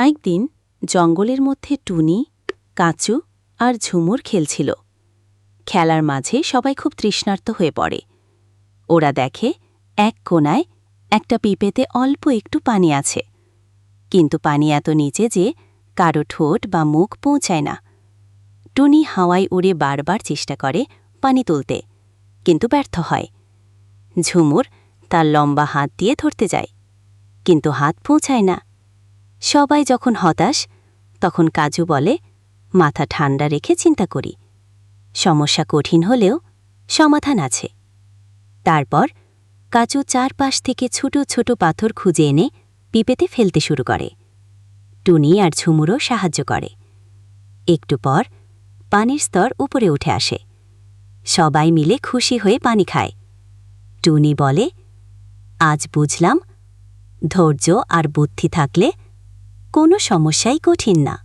একদিন জঙ্গলের মধ্যে টুনি, কাঁচু আর ঝুমুর খেলছিল। খেলার মাঝে সবাই খুব তৃষ্ণার্ত হয়ে পড়ে। ওরা দেখে এক কোণায় একটা পিপেতে অল্প একটু পানি আছে, কিন্তু পানি এত নিচে যে কারো ঠোঁট বা মুখ পৌঁছায় না। টুনি হাওয়ায় উড়ে বারবার চেষ্টা করে পানি তুলতে, কিন্তু ব্যর্থ হয়। ঝুমুর তার লম্বা হাত দিয়ে ধরতে যায়, কিন্তু হাত পৌঁছায় না। সবাই যখন হতাশ, তখন কাজু বলে, মাথা ঠান্ডা রেখে চিন্তা করি, সমস্যা কঠিন হলেও সমাধান আছে। তারপর কাজু চারপাশ থেকে ছোট ছোট পাথর খুঁজে এনে পিপেতে ফেলতে শুরু করে। টুনি আর ঝুমুরও সাহায্য করে। একটু পর পানির স্তর উপরে উঠে আসে। সবাই মিলে খুশি হয়ে পানি খায়। টুনি বলে, আজ বুঝলাম, ধৈর্য আর বুদ্ধি থাকলে কোনো সমস্যাই কঠিন না।